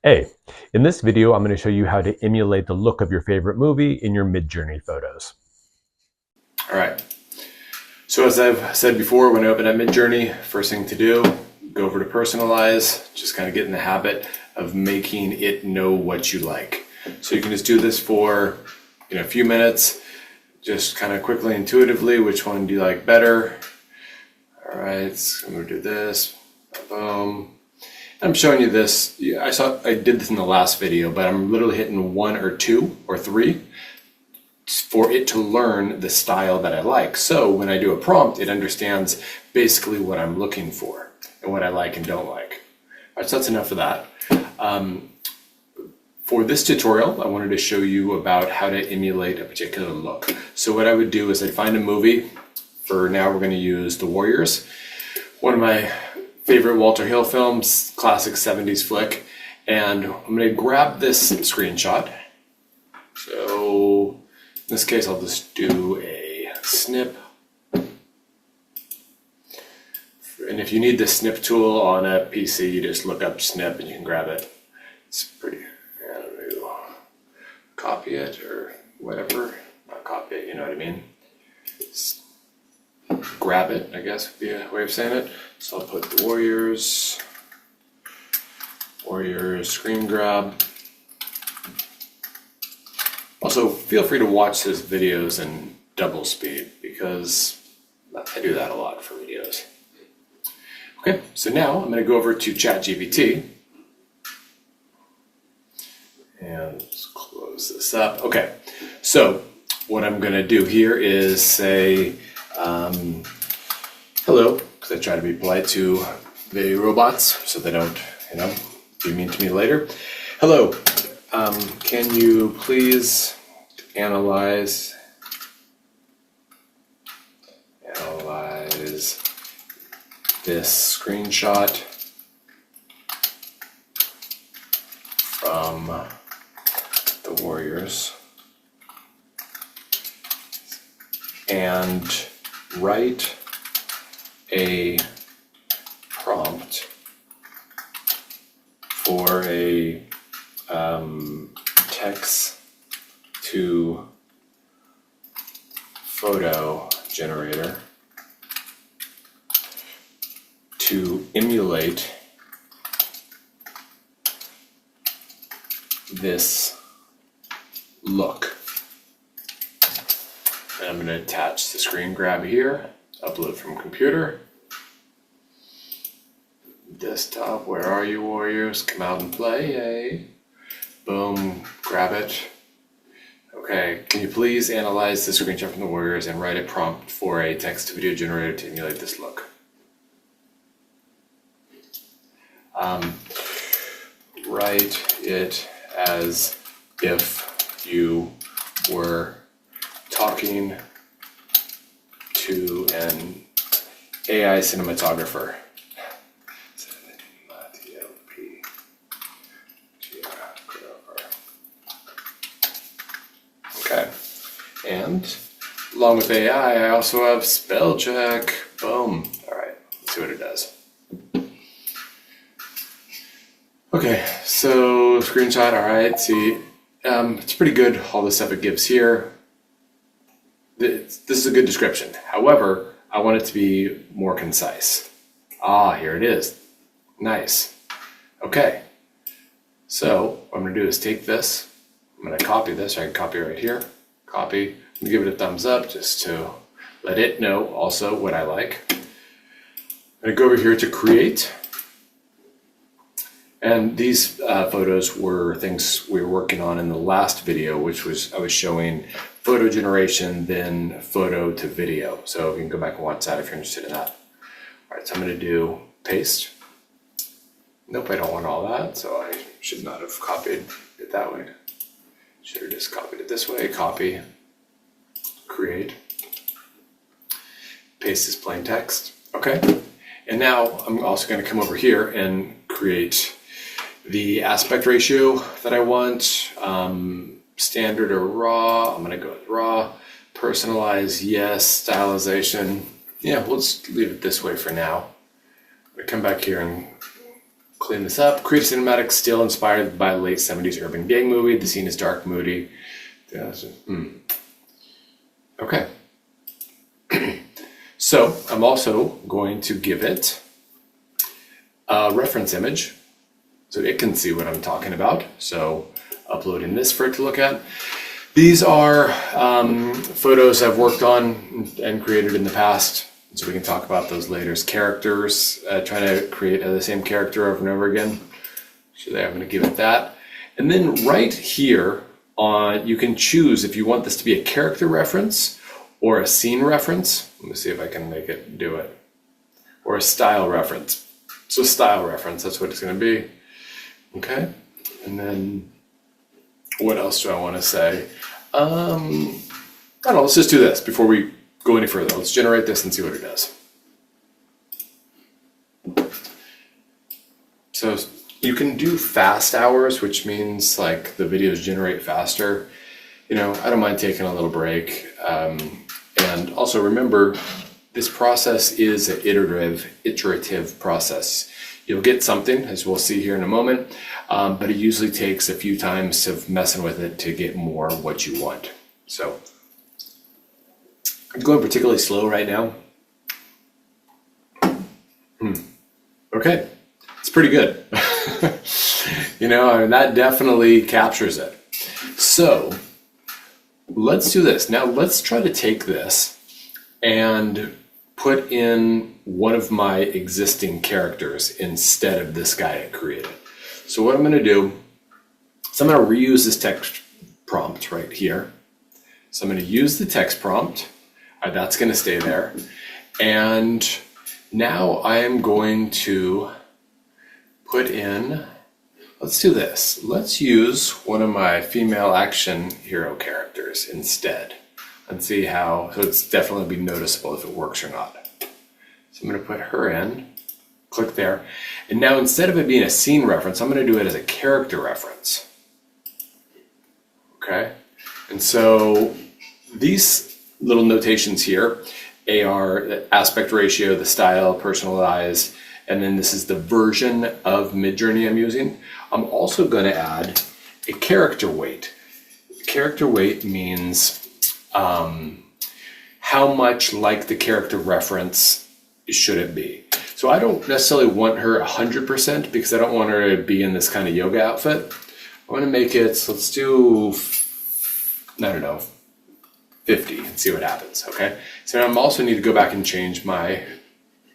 Hey, in this video, I'm going to show you how to emulate the look of your favorite movie in your Midjourney photos. All right. So as I've said before, when I open up Midjourney, first thing to do, go over to personalize, just kind of get in the habit of making it know what you like. So you can just do this for a few minutes, just kind of quickly, intuitively, which one do you like better? All right, so I'm going to do this. Boom. I'm showing you this. I did this in the last video, but I'm literally hitting 1 or 2 or 3 for it to learn the style that I like. So when I do a prompt, it understands basically what I'm looking for and what I like and don't like. All right, so that's enough of that. For this tutorial, I wanted to show you about how to emulate a particular look. So what I would do is I'd find a movie. For now, we're going to use The Warriors, one of my favorite Walter Hill films, classic 70s flick. And I'm going to grab this screenshot. So in this case, I'll just do a snip. And if you need the snip tool on a PC, you just look up snip and you can grab it. It's pretty, I don't know, copy it or whatever. Not copy it, you know what I mean? Just grab it, I guess would be a way of saying it. So I'll put the Warriors screen grab. Also, feel free to watch his videos in double speed because I do that a lot for videos. Okay, so now I'm going to go over to ChatGPT and let's close this up. Okay, so what I'm going to do here is say hello, because I try to be polite to the robots so they don't, be mean to me later. Hello, can you please analyze this screenshot from the Warriors and write a prompt for a text to photo generator to emulate this look. And I'm going to attach the screen grab here, upload from computer. Desktop, where are you, Warriors? Come out and play, yay. Boom, grab it. Okay, can you please analyze the screenshot from the Warriors and write a prompt for a text-to-video generator to emulate this look? Write it as if you were talking to an AI cinematographer. Okay, and along with AI, I also have spell check. Boom. All right, let's see what it does. Okay, so screenshot, all right, see, it's pretty good, all the stuff it gives here. This is a good description. However, I want it to be more concise. Here it is. Nice. Okay, so what I'm gonna do is take this, I'm gonna copy this, I can copy right here, copy, I'm gonna give it a thumbs up just to let it know also what I like. I'm gonna go over here to create. And these photos were things we were working on in the last video, which was I was showing photo generation, then photo to video. So you can go back and watch that if you're interested in that. All right, so I'm going to do paste. Nope, I don't want all that, so I should not have copied it that way. Should have just copied it this way. Copy, create, paste this plain text. Okay, and now I'm also going to come over here and create the aspect ratio that I want, standard or raw. I'm gonna go with raw. Personalize, yes. Stylization, yeah, we'll just leave it this way for now. I'm gonna come back here and clean this up. Create a cinematic still inspired by a late 70s urban gang movie. The scene is dark, moody. Okay. So I'm also going to give it a reference image so it can see what I'm talking about. So uploading this for it to look at. These are photos I've worked on and created in the past, so we can talk about those later. Characters, trying to create the same character over and over again. So there, I'm going to give it that. And then right here, you can choose if you want this to be a character reference or a scene reference. Let me see if I can make it do it. Or a style reference. So style reference, that's what it's going to be. Okay, and then what else do I want to say? I don't know, let's just do this before we go any further. Let's generate this and see what it does. So you can do fast hours, which means like the videos generate faster. You know, I don't mind taking a little break. And also remember, this process is an iterative process. You'll get something, as we'll see here in a moment, but it usually takes a few times of messing with it to get more what you want. So I'm going particularly slow right now. Okay, it's pretty good. You know, I mean, that definitely captures it. So let's do this. Now let's try to take this and put in one of my existing characters instead of this guy I created. So what I'm going to do is I'm going to reuse this text prompt right here. So I'm going to use the text prompt. That's going to stay there. And now I am going to put in, let's do this. Let's use one of my female action hero characters instead. And see how, so it's definitely be noticeable if it works or not. So I'm going to put her in, click there. And now instead of it being a scene reference, I'm going to do it as a character reference. Okay. And so these little notations here, AR, the aspect ratio, the style, personalized, and then this is the version of Midjourney I'm using. I'm also going to add a character weight. Character weight means how much like the character reference should it be. So I don't necessarily want her 100% because I don't want her to be in this kind of yoga outfit. I want to make it, so let's do, I don't know, 50 and see what happens, okay? So I'm also need to go back and change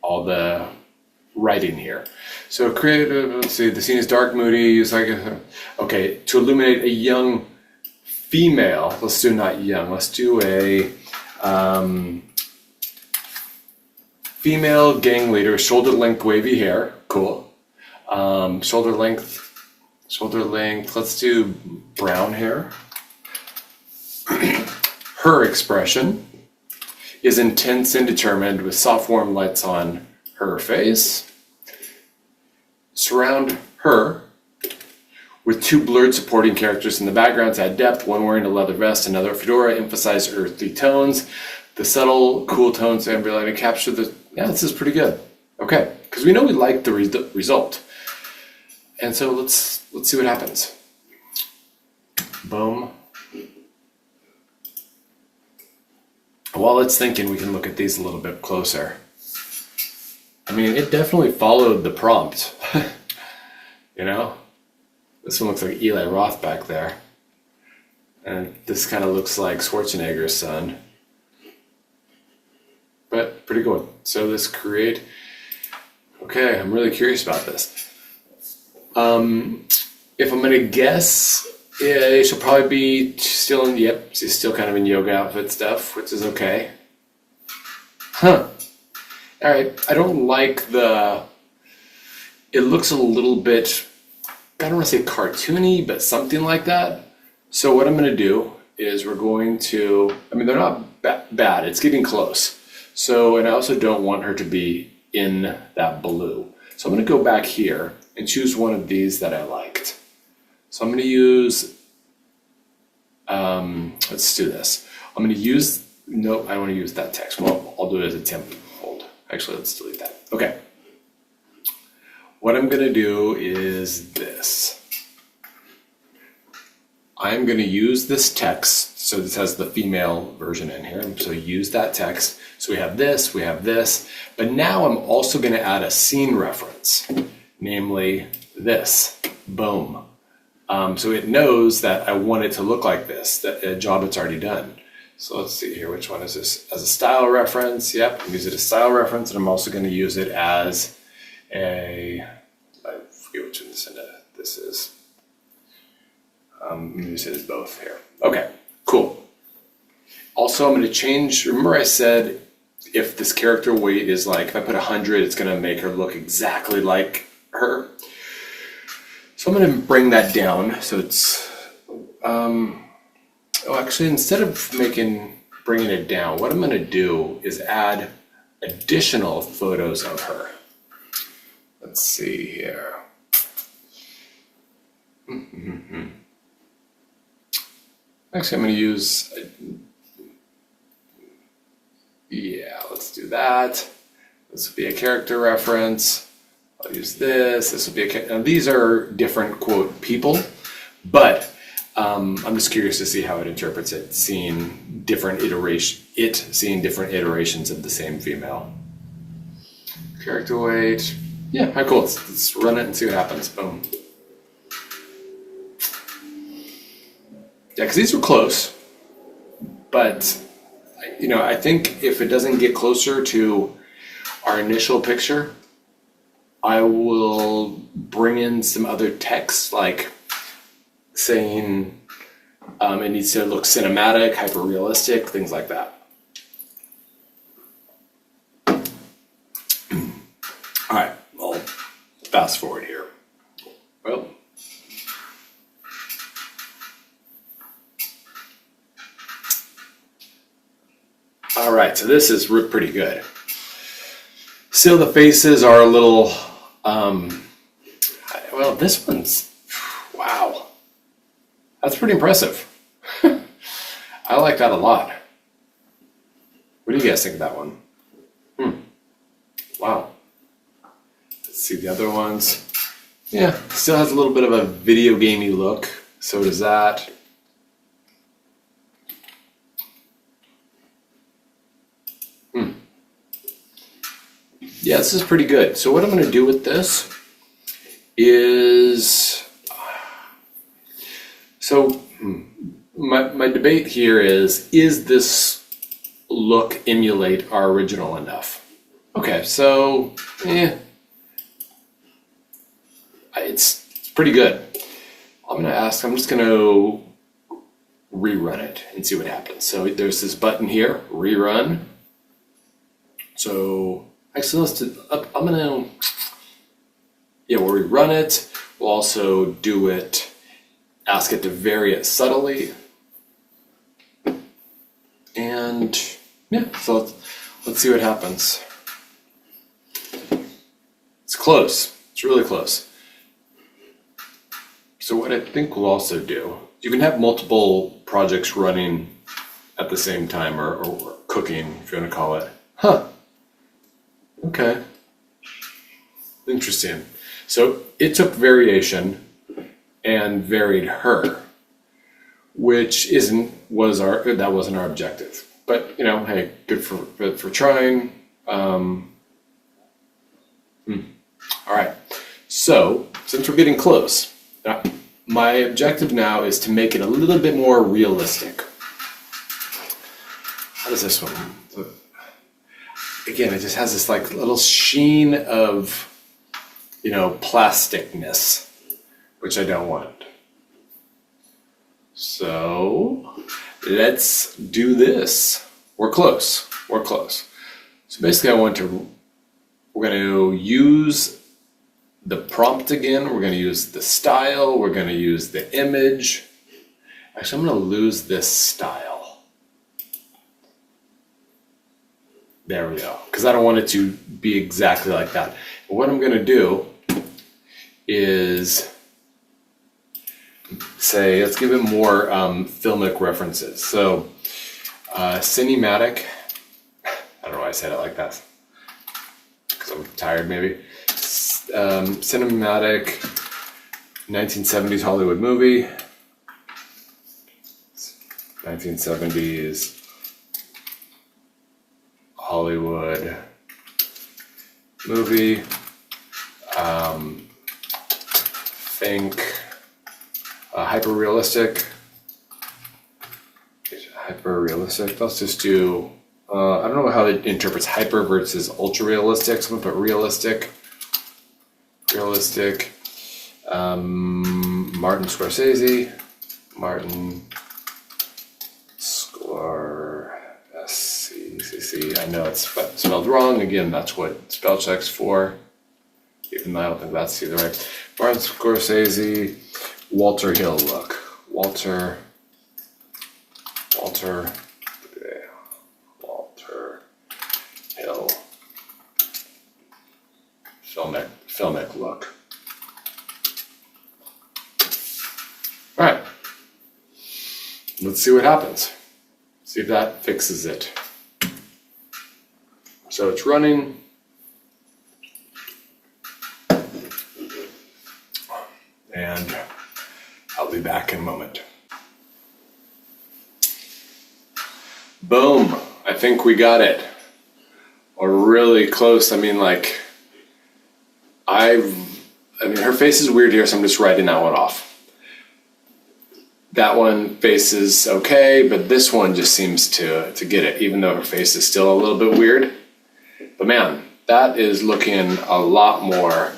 all the writing here. So create, let's see, the scene is dark, moody, it's like, okay, to illuminate a young female, let's do not young, let's do a female gang leader, shoulder length wavy hair, cool. Shoulder length, let's do brown hair. Her expression is intense and determined with soft warm lights on her face. Surround her with two blurred supporting characters in the background to add depth, one wearing a leather vest, another a fedora, emphasize earthy tones. The subtle, cool tones and ability to capture the, yeah, this is pretty good. Okay, because we know we like the result. And so let's see what happens. Boom. While it's thinking, we can look at these a little bit closer. I mean, it definitely followed the prompt. You know? This one looks like Eli Roth back there. And this kind of looks like Schwarzenegger's son. But pretty good. So this create, okay, I'm really curious about this. If I'm gonna guess, yeah, she'll probably be still in, yep, she's still kind of in yoga outfit stuff, which is okay. Huh. All right, I don't like it looks a little bit, I don't want to say cartoony, but something like that. So what I'm gonna do is we're going to, I mean, they're not bad, it's getting close. So, and I also don't want her to be in that blue. So I'm gonna go back here and choose one of these that I liked. So I'm gonna use, let's do this. I'm gonna use, no, I wanna use that text. Well, I'll do it as a temp hold. Actually, let's delete that. Okay. what I'm gonna do is this. I'm gonna use this text. So this has the female version in here. So use that text. So we have this, but now I'm also gonna add a scene reference, namely this, boom. So it knows that I want it to look like this, that a job it's already done. So let's see here, which one is this? As a style reference, yep, I'm using it as a style reference, and I'm also gonna use it as I forget which one this is. I'm gonna use it as both here. Okay, cool. Also, I'm gonna change, remember I said if this character weight is like, if I put 100, it's gonna make her look exactly like her. So I'm gonna bring that down. So it's, actually instead of bringing it down, what I'm gonna do is add additional photos of her. Let's see here. Actually, I'm gonna use, let's do that. This will be a character reference. I'll use this. This will be now these are different quote people, but I'm just curious to see how it interprets it, seeing different iterations of the same female. Character weight. Yeah, how cool. Let's run it and see what happens. Boom. Yeah, because these were close, but I think if it doesn't get closer to our initial picture, I will bring in some other text, like saying it needs to look cinematic, hyper realistic, things like that. All right, I'll fast forward here. Well. All right, so this is pretty good. Still, the faces are a little, well, this one's, wow. That's pretty impressive. I like that a lot. What do you guys think of that one? Wow. Let's see the other ones. Yeah, still has a little bit of a video gamey look. So does that. Yeah, this is pretty good. So what I'm going to do with this is, my debate here is this look emulate our original enough? Okay, so, it's pretty good. I'm just going to rerun it and see what happens. So there's this button here, rerun. So, actually, let's do, we'll rerun it. We'll also do it, ask it to vary it subtly. And so let's see what happens. It's close, it's really close. So what I think we'll also do, you can have multiple projects running at the same time, or cooking, if you want to call it. Okay. Interesting. So it took variation and varied her, which that wasn't our objective. But hey, good for trying. All right. So since we're getting close, my objective now is to make it a little bit more realistic. How does this one? Again, it just has this like little sheen of, plasticness, which I don't want. So let's do this. We're close. So basically we're going to use the prompt again. We're going to use the style. We're going to use the image. Actually, I'm going to lose this style. There we go, because I don't want it to be exactly like that. But what I'm going to do is say, let's give it more filmic references. So, cinematic, I don't know why I said it like that, because I'm tired maybe. cinematic 1970s Hollywood movie. 1970s Hollywood movie. Think hyper-realistic. Hyper-realistic. Let's just do, I don't know how it interprets hyper versus ultra-realistic. So I'm gonna put realistic. Realistic. Martin Scorsese. Martin Scorsese. I know it's spelled wrong. Again, that's what spell check's for. Even though I don't think that's either right. Martin Scorsese, Walter Hill look. Walter Hill. Filmic look. All right. Let's see what happens. See if that fixes it. So it's running. And I'll be back in a moment. Boom. I think we got it. Or really close. I mean, like, her face is weird here, so I'm just writing that one off. That one face is okay, but this one just seems to get it, even though her face is still a little bit weird. But man, that is looking a lot more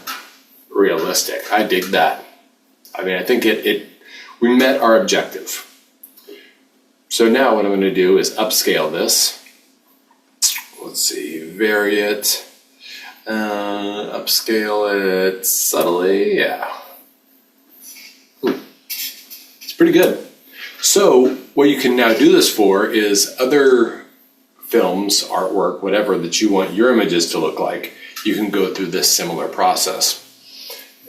realistic. I dig that. I mean, I think we met our objective. So now what I'm going to do is upscale this. Let's see, vary it, upscale it subtly, yeah. It's pretty good. So what you can now do this for is other films, artwork, whatever that you want your images to look like, you can go through this similar process.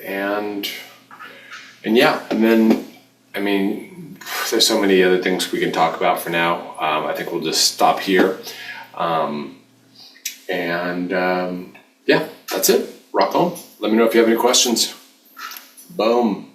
And then, I mean, there's so many other things we can talk about for now. I think we'll just stop here. Yeah, that's it. Rock on. Let me know if you have any questions. Boom.